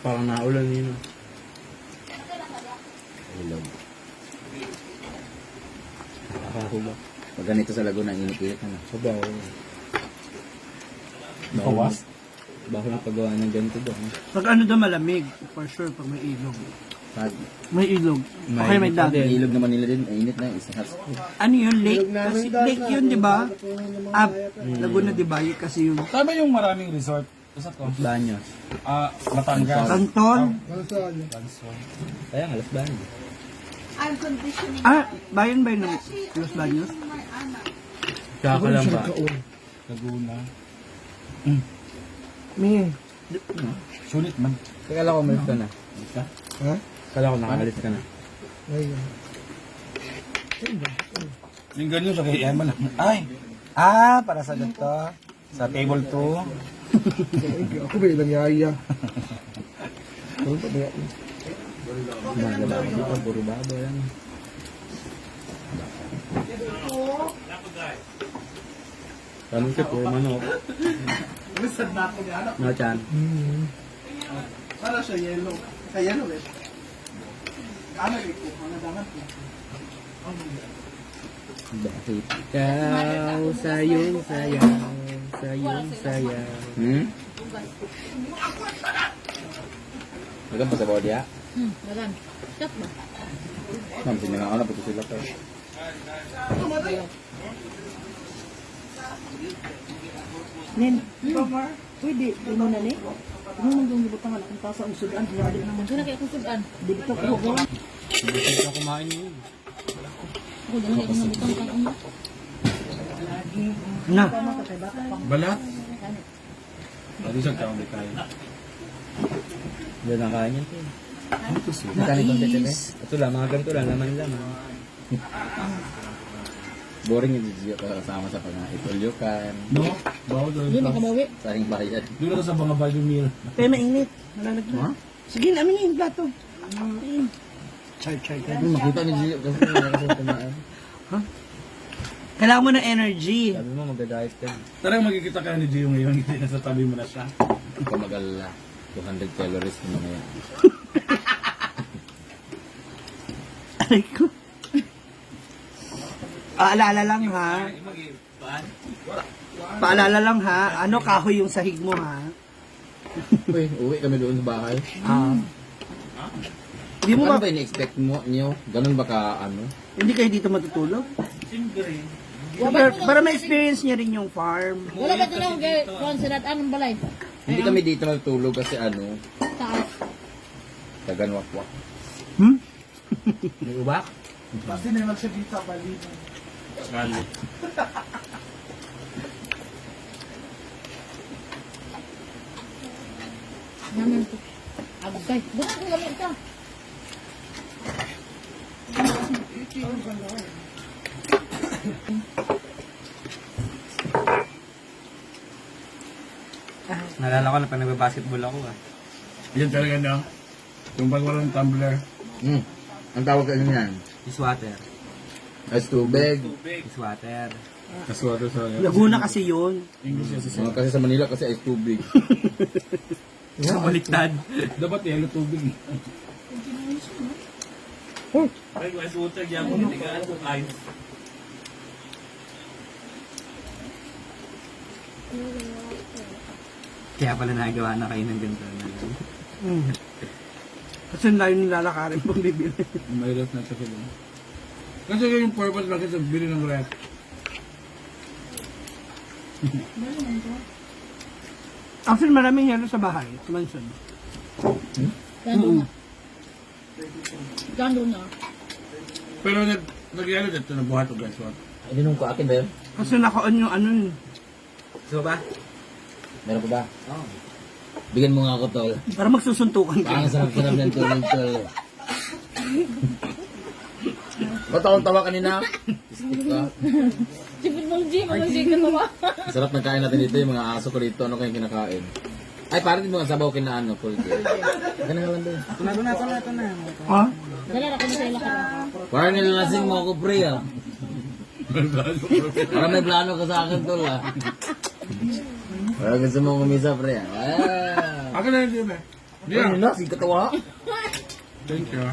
Parang naulan yun. Ilog. Nakahulog. Pag ganito sa Laguna, init-init na. Sabaw. Bawas? Bako na paggawa ng ganito doon. Pag ano daw malamig, for sure, pag may ilog. Pag May ilog. Okay, may Mainit dagat. yung ilog naman nila din, mainit na. Isang hot spring. Ano yun? Lake? Kasi lake yun, di ba? Laguna, di ba? Yun kasi yun. Tama yung maraming resort. Basta to. Banyos. Batangas. Canton? Kaya nga, Las Baños. I'm conditioning. Bayan ba yun ng Los Baños? My anak. Tsaka lang ba? Laguna. May. Sulit man. Kala ko umalis ka na. Ha? Kala ko nakaalis ka na. Yung ganyan sa kay Emma lang. Ay! Para sa ganito. Sa table 2. Ako ba ilang yaya? Mga babae dito, puro babo yan. Tanong siya, puro manok. No, Chan. Para sa yellow. Sa yellow eh. Ano ito? Ano dapat po? Bakit ikaw sayong sayaw, sayong sayaw. Magam pa sa bawah dia. Dagan. Stop ba? Ma'am, sinangaan na po sila kayo. Nen, pwede, ano na ni? Ano nang yung ibutang anak ng tasa ang sudan, hindi naman. Doon na kayo kung sudan. Di ba ito ko? Hindi siya kumain yun. Ako doon na kayo kung butang kang ulo. Na. Balat? Pwede siyang kaunti tayo. Diyan ang kain yan. Mechanic kong tete. Ito lang, mga ganito lang, laman-laman. Boring yung Gio kasama sa pang-itulyukan. No? Bawa doon. Hindi makabawi. Saring bayad. Doon ako sa mga value meal. Kaya mainit. Malalagyan. Sige, namin yung plato. Char. Makita ni Gio kasi meron sa kumain. Kailangan mo ng energy. Sabi mo, magda-diet ka. Tara magkikita kayo ni Gio ngayon. Hindi nasa tabi mo na siya. Kung mag-alala, 200 calories na mamaya. Aray ko. Paalala lang ha. Paalala lang ha. Ano kahoy yung sahig mo ha? Uy, uwi kami doon sa bahay. Hindi mo Ano ba, ba in-expect mo niyo? Ganun ba ka ano? hindi kayo dito matutulog? Para ma-experience niya rin yung farm. Wala ba tulong kay Juan Sinat ang balay? Hindi kami dito matutulog kasi ano, Taas. taganwakwak. May ubak? Kasi naman siya dito bali. Galit. Naman to. Agay. Doon ako lamig ka. Nalala ko na pag nagbabasketball ako ah. Yan talaga no? Yung pag walang tumbler. Ang tawag ka niyan? Is water. As tubig. Is water. Kaswato sa Laguna kasi yun. English kasi Kasi sa Manila kasi ay tubig. Sa baliktad. dapat yellow tubig. Kaya pala nagawa na kayo ng ganito. Kasi layo nilalakarin pang bibili. May ref na kasi doon. Kasi yung purpose bakit sa bili ng ref. Actually, maraming yelo sa bahay. Sa mansion. Gando na. Gando na. Pero nag-yellow dito na buhat o guys. Ininong ko akin ba yun? Kasi naka-on yung ano yun. So ba? Meron pa ba? Oo. Bigyan mo nga ako, tol. Para magsusuntukan Ang ka. sarap-sarap ng tol, tol. Ba't akong tawa kanina? Istik ka. Sipit mong G, mga G ka naman. Sarap ng kain natin dito, yung mga aso ko dito. Ano kayong kinakain? Ay, parang din mga sabaw kinaano, full day. Ganun lang din. Ito na. Ha? Dala na kami sa ila ka. Parang nilalasing mo ako, pre, ah. Parang may plano ka sa akin, tol, ah. Parang gusto mo kumisa, pre, ah. Ako na yun, Jimmy. Ano na, si katawa. Thank you.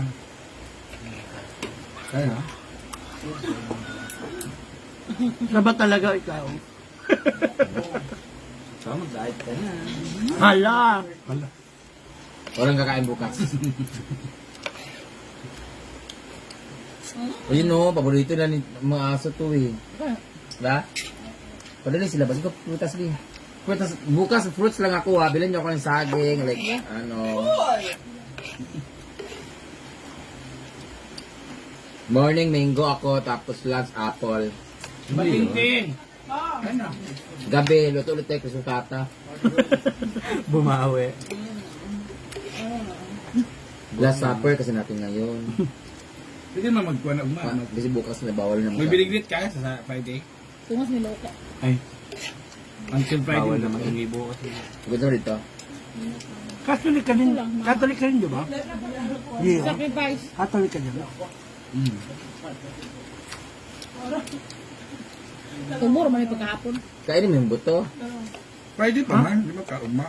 Ano? Na ba talaga ikaw? So, mag-diet ka na. Hala! Walang kakain bukas. Ayun o, paborito na ni mga aso to eh. Diba? Padali sila, basta ko prutas din. Prutas, bukas fruits lang ako ha, bilhin niyo ako ng saging, like ano. Morning mango ako, tapos lunch apple. Matingting. Gabi, luto ulit tayo kusukata. Bumawi. Last supper kasi natin ngayon. Pwede naman magkuha na umama. Kasi bukas na bawal na May binigrit ka sa Friday? Tungas may loka. Ay. Until Friday Bawal naman. naman ingibo kasi. Gusto mo dito? Catholic ka din. Catholic ka rin, di ba? Yeah. Sacrifice. Catholic ka din. Tumor man yung pagkahapon. Kainin mo yung buto. Friday pa man, di ba ka uma?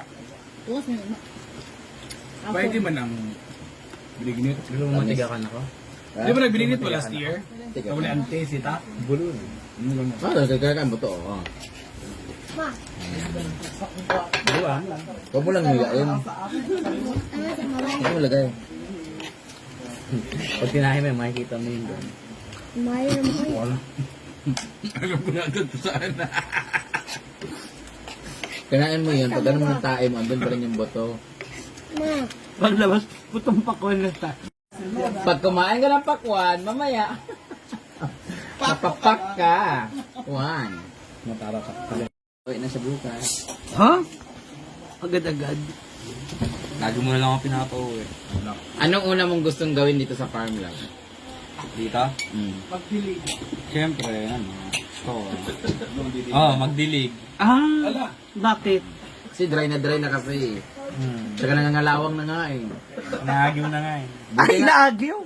Tungas may uma. Friday man ang binigrit. Matigakan ako. Di ba nagbinigrit mo last year? Tiga. Kawali ante sita. Bulun. Ah, kaya ang buto. Oh. Buwan. Huwag mo lang hilain. Huwag mo lagay. Pag tinahin mo, makikita mo yun doon. Wala. Alam ko na agad kung saan na. Kinain mo yun, pag ano mo ng tae mo, andun pa rin yung buto. Paglabas, putong pakwan na ta. Pag kumain ka ng pakwan, mamaya. Mapapak ka. Kuhan. Matarapak ka. Uy, nasa bukas. Ha? Agad-agad. Lagi mo na lang ako pinapauwi. Anong una mong gustong gawin dito sa farm lang? Dito? Mm. Siyempre, ano, store. Oh, magdilig. Ah, bakit? Kasi dry na kasi. Tsaka nangangalawang na nga eh. Naagyo na nga eh. Ay, naagyo!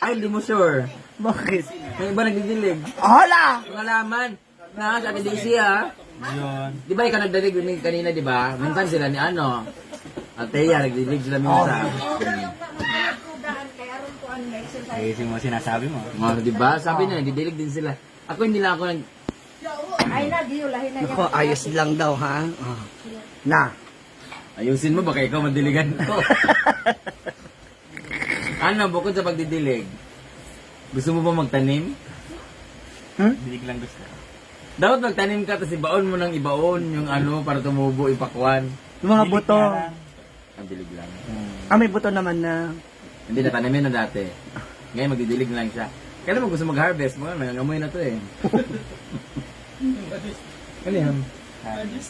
Ay, hindi mo sure. Bakit? Yung iba nagdidilig. Hala! Pangalaman. Na, sa akin Daisy ha. Yun. Di ba ikaw nagdidig kanina, di ba? Minsan sila ni ano. Althea, nagdidig sila minsan. Eh, mo sinasabi mo. Mga, di ba? Sabi na, nagdidilig din sila. Ako hindi lang ako nag... Ako, ayos lang daw, ha? Ah. Na. Ayusin mo, baka ikaw madiligan ko. Ano, bukod sa pagdidilig, gusto mo ba magtanim? Dilig lang gusto. Dapat magtanim ka, tapos ibaon mo ng ibaon yung ano, para tumubo, ipakwan. Yung mga buto. Ang dilig lang. Ah, may buto naman na. Hindi, natanamin na dati. Ngayon, magdidilig lang siya. Kaya naman gusto mag-harvest, mga nangangamoy na to eh. Ano yan?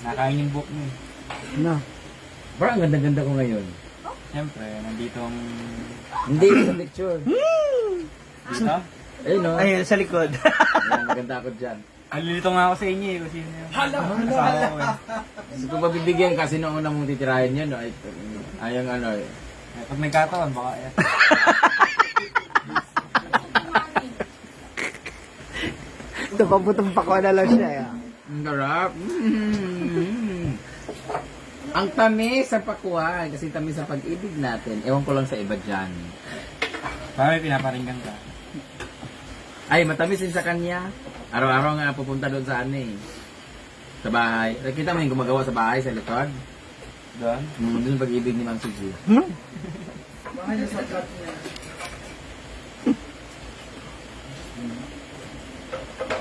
Nakain yung book mo eh. Na. Parang ang ganda-ganda ko ngayon. Siyempre, nandito ang... Hindi, sa picture. Dito? Ayun no. Ayun, sa likod. Ayan, maganda ako dyan. Alilito nga ako sa inyo eh. Kasi asawa ko eh. So, kung mabibigyan kasi noong una mong titirahin yun, no, ay yung ano eh. Eh, pag nagkataon, baka eh. Ito, pabutong pakwa na lang siya. Ang sarap. Ang tamis sa pakuan, kasi tamis sa pag-ibig natin. Ewan ko lang sa iba dyan. Parang may pinaparinggan ka. Ay, matamis din sa kanya. Araw-araw nga pupunta doon sa ano eh. Sa bahay. Nakita mo yung gumagawa sa bahay, sa likod? Doon? Doon yung pag-ibig ni Ma'am Suzy.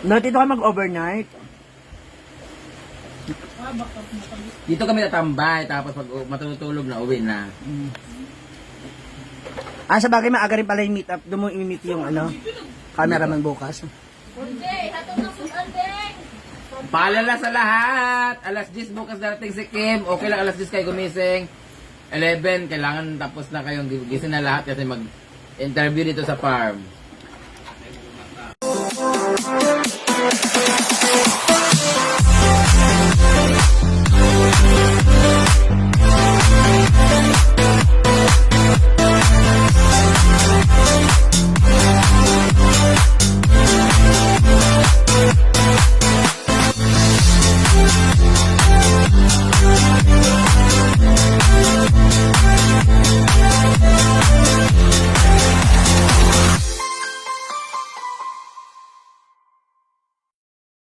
No, dito ka mag-overnight. Dito kami tatambay, tapos pag matutulog na, uwi na. Ah, sa bagay, maaga rin pala yung meet up. Doon mo i-meet yung ano, cameraman bukas. Paalala sa lahat! Alas 10 bukas darating si Kim. Okay lang alas 10 kayo gumising. 11, kailangan tapos na kayong gising na lahat kasi mag-interview dito sa farm.